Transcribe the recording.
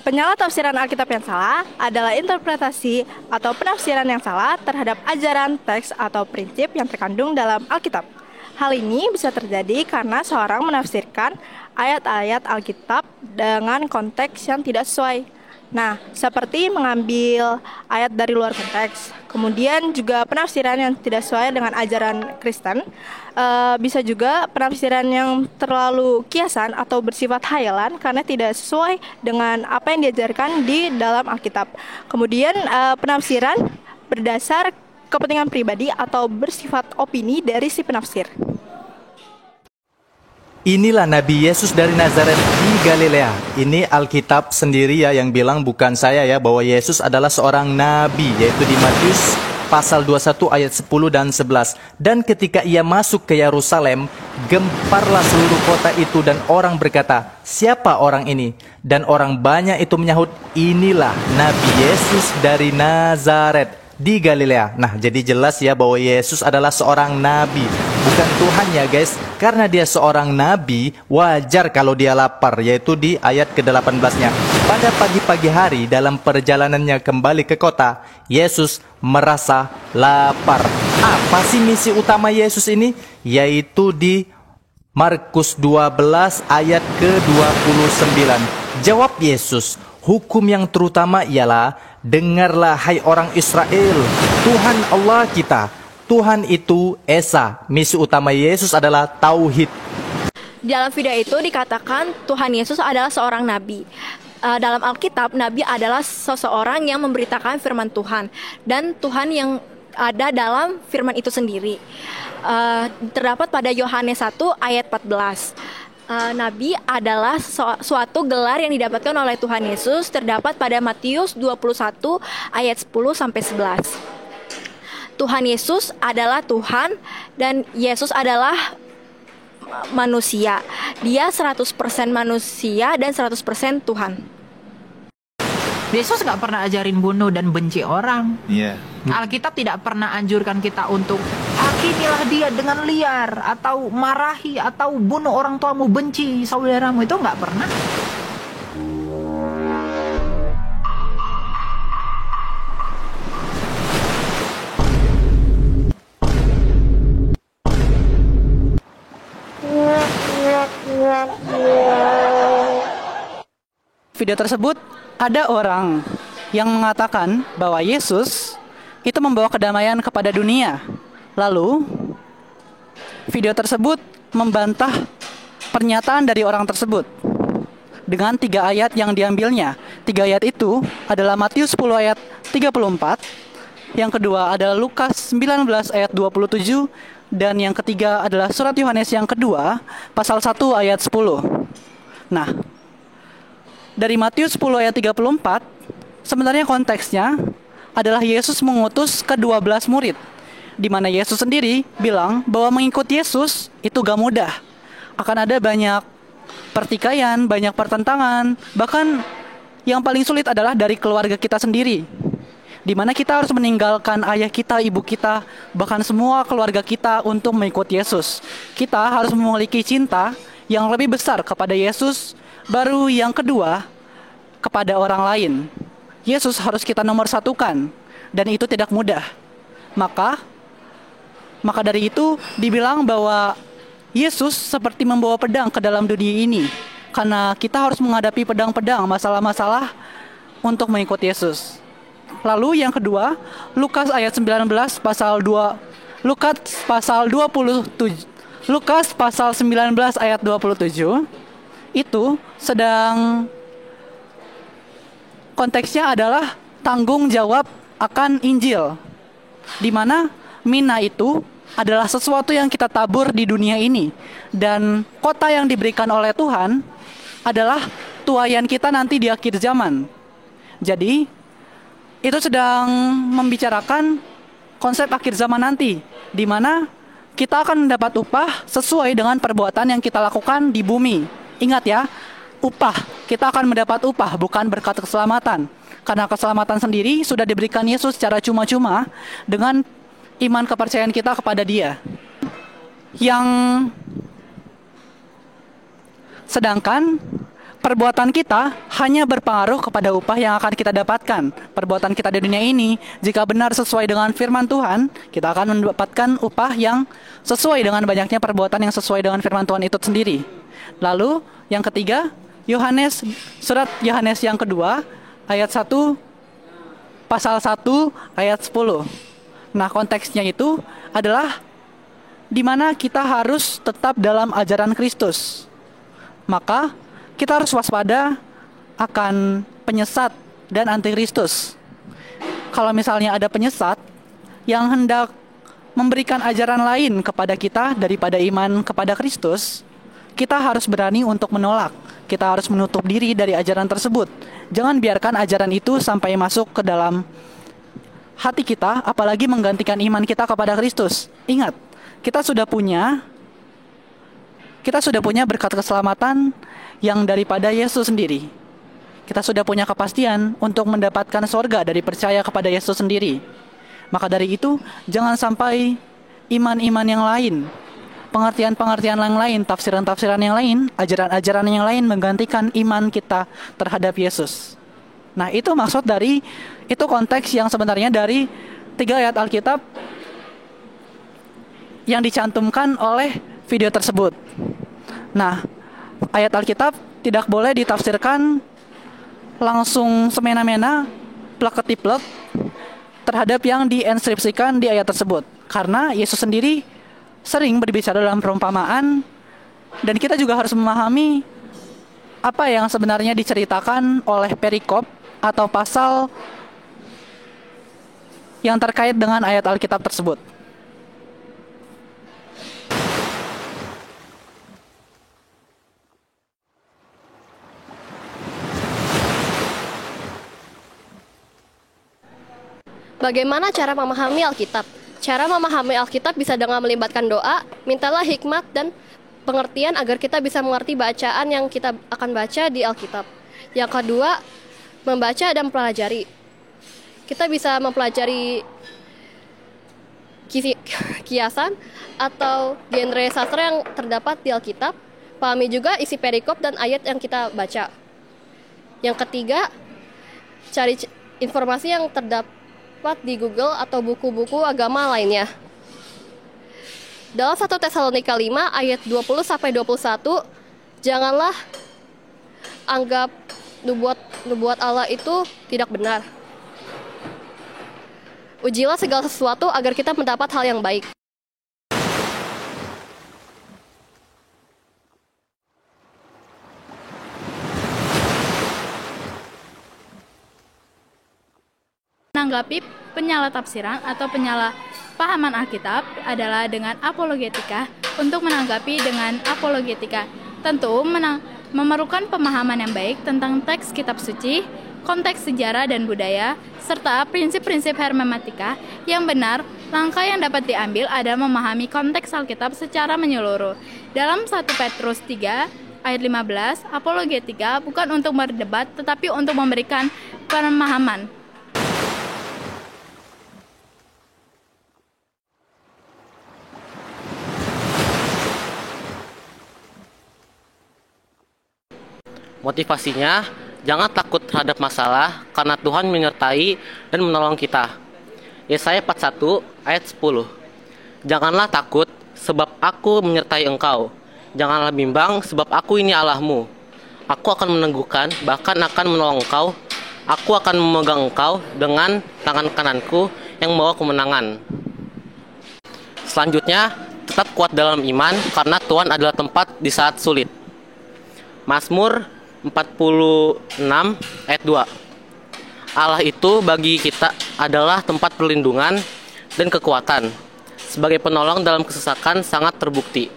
Penyalah tafsiran Alkitab yang salah adalah interpretasi atau penafsiran yang salah terhadap ajaran, teks, atau prinsip yang terkandung dalam Alkitab. Hal ini bisa terjadi karena seorang menafsirkan ayat-ayat Alkitab dengan konteks yang tidak sesuai. Nah, seperti mengambil ayat dari luar konteks. Kemudian juga penafsiran yang tidak sesuai dengan ajaran Kristen. Bisa juga penafsiran yang terlalu kiasan atau bersifat hayalan karena tidak sesuai dengan apa yang diajarkan di dalam Alkitab. Kemudian penafsiran berdasar kepentingan pribadi atau bersifat opini dari si penafsir. Inilah Nabi Yesus dari Nazaret di Galilea. Ini Alkitab sendiri ya yang bilang, bukan saya ya, bahwa Yesus adalah seorang nabi, yaitu di Matius pasal 21 ayat 10 dan 11. Dan ketika ia masuk ke Yerusalem, gemparlah seluruh kota itu dan orang berkata, "Siapa orang ini?" Dan orang banyak itu menyahut, "Inilah Nabi Yesus dari Nazaret di Galilea." Nah, jadi jelas ya bahwa Yesus adalah seorang nabi, bukan Tuhan ya guys. Karena dia seorang nabi, wajar kalau dia lapar, yaitu di ayat ke-18-nya. Pada pagi-pagi hari dalam perjalanannya kembali ke kota, Yesus merasa lapar. Apa sih misi utama Yesus ini? Yaitu di Markus 12 ayat ke-29. Jawab Yesus, "Hukum yang terutama ialah, dengarlah hai orang Israel, Tuhan Allah kita, Tuhan itu Esa." Misi utama Yesus adalah tauhid. Di dalam video itu dikatakan Tuhan Yesus adalah seorang nabi. Dalam Alkitab, nabi adalah seseorang yang memberitakan firman Tuhan, dan Tuhan yang ada dalam firman itu sendiri. Terdapat pada Yohanes 1 ayat 14. Nabi adalah suatu gelar yang didapatkan oleh Tuhan Yesus, terdapat pada Matius 21 ayat 10 sampai 11. Tuhan Yesus adalah Tuhan dan Yesus adalah manusia. Dia 100% manusia dan 100% Tuhan. Yesus nggak pernah ajarin bunuh dan benci orang. Iya. Alkitab tidak pernah anjurkan kita untuk hakimilah dia dengan liar, atau marahi, atau bunuh orang tuamu, benci saudaramu. Itu nggak pernah. Video tersebut ada orang yang mengatakan bahwa Yesus itu membawa kedamaian kepada dunia. Lalu video tersebut membantah pernyataan dari orang tersebut dengan 3 ayat yang diambilnya. 3 ayat itu adalah Matius 10 ayat 34, yang kedua adalah Lukas 19 ayat 27, dan yang ketiga adalah surat Yohanes yang kedua pasal 1 ayat 10. Nah, dari Matius 10 ayat 34, sebenarnya konteksnya adalah Yesus mengutus ke-12 murid, di mana Yesus sendiri bilang bahwa mengikut Yesus itu gak mudah. Akan ada banyak pertikaian, banyak pertentangan, bahkan yang paling sulit adalah dari keluarga kita sendiri, di mana kita harus meninggalkan ayah kita, ibu kita, bahkan semua keluarga kita untuk mengikut Yesus. Kita harus memiliki cinta yang lebih besar kepada Yesus, baru yang kedua kepada orang lain. Yesus harus kita nomor satukan, dan itu tidak mudah. Maka dari itu dibilang bahwa Yesus seperti membawa pedang ke dalam dunia ini, karena kita harus menghadapi pedang-pedang, masalah-masalah untuk mengikut Yesus. Lalu yang kedua, Lukas ayat 19 pasal 2, Lukas pasal 27, Lukas pasal 19 ayat 27 itu sedang konteksnya adalah tanggung jawab akan Injil, di mana mina itu adalah sesuatu yang kita tabur di dunia ini, dan kota yang diberikan oleh Tuhan adalah tuaian kita nanti di akhir zaman. Jadi itu sedang membicarakan konsep akhir zaman nanti, di mana kita akan mendapat upah sesuai dengan perbuatan yang kita lakukan di bumi. Ingat ya, upah. Kita akan mendapat upah, bukan berkat keselamatan. Karena keselamatan sendiri sudah diberikan Yesus secara cuma-cuma dengan iman kepercayaan kita kepada Dia. Sedangkan perbuatan kita hanya berpengaruh kepada upah yang akan kita dapatkan. Perbuatan kita di dunia ini, jika benar sesuai dengan firman Tuhan, kita akan mendapatkan upah yang sesuai dengan banyaknya perbuatan yang sesuai dengan firman Tuhan itu sendiri. Lalu, yang ketiga, surat Yohanes yang kedua, ayat 1, pasal 1, ayat 10. Nah, konteksnya itu adalah di mana kita harus tetap dalam ajaran Kristus. Maka kita harus waspada akan penyesat dan antikristus. Kalau misalnya ada penyesat yang hendak memberikan ajaran lain kepada kita daripada iman kepada Kristus, kita harus berani untuk menolak. Kita harus menutup diri dari ajaran tersebut. Jangan biarkan ajaran itu sampai masuk ke dalam hati kita, apalagi menggantikan iman kita kepada Kristus. Ingat, kita sudah punya berkat keselamatan yang daripada Yesus sendiri. Kita sudah punya kepastian untuk mendapatkan sorga dari percaya kepada Yesus sendiri. Maka dari itu, jangan sampai iman-iman yang lain, pengertian-pengertian yang lain, tafsiran-tafsiran yang lain, ajaran-ajaran yang lain menggantikan iman kita terhadap Yesus. Nah, itu maksud dari, itu konteks yang sebenarnya dari 3 ayat Alkitab yang dicantumkan oleh video tersebut. Nah, ayat Alkitab tidak boleh ditafsirkan langsung semena-mena, plek-ketiplek terhadap yang diinskripsikan di ayat tersebut. Karena Yesus sendiri sering berbicara dalam perumpamaan, dan kita juga harus memahami apa yang sebenarnya diceritakan oleh perikop atau pasal yang terkait dengan ayat Alkitab tersebut. Bagaimana cara memahami Alkitab? Cara memahami Alkitab bisa dengan melibatkan doa, mintalah hikmat dan pengertian agar kita bisa mengerti bacaan yang kita akan baca di Alkitab. Yang kedua, membaca dan mempelajari. Kita bisa mempelajari kiasan atau genre sastra yang terdapat di Alkitab. Pahami juga isi perikop dan ayat yang kita baca. Yang ketiga, cari informasi yang terdapat di Google atau buku-buku agama lainnya. Dalam 1 Tesalonika 5 ayat 20-21, janganlah anggap nubuat Allah itu tidak benar. Ujilah segala sesuatu agar kita mendapat hal yang baik. Menanggapi penyalatafsiran atau penyalahpahaman Alkitab adalah dengan apologetika. Untuk menanggapi dengan apologetika, tentu memerlukan pemahaman yang baik tentang teks kitab suci, konteks sejarah dan budaya, serta prinsip-prinsip hermeneutika yang benar. Langkah yang dapat diambil adalah memahami konteks Alkitab secara menyeluruh. Dalam 1 Petrus 3 ayat 15, apologetika bukan untuk berdebat tetapi untuk memberikan pemahaman. Motivasinya, jangan takut terhadap masalah, karena Tuhan menyertai dan menolong kita. Yesaya 41 ayat 10. Janganlah takut, sebab aku menyertai engkau. Janganlah bimbang, sebab aku ini Allahmu. Aku akan meneguhkan, bahkan akan menolong engkau. Aku akan memegang engkau dengan tangan kananku yang membawa kemenangan. Selanjutnya, tetap kuat dalam iman, karena Tuhan adalah tempat di saat sulit. Mazmur 46 ayat 2. Allah itu bagi kita adalah tempat perlindungan dan kekuatan. Sebagai penolong dalam kesesakan sangat terbukti.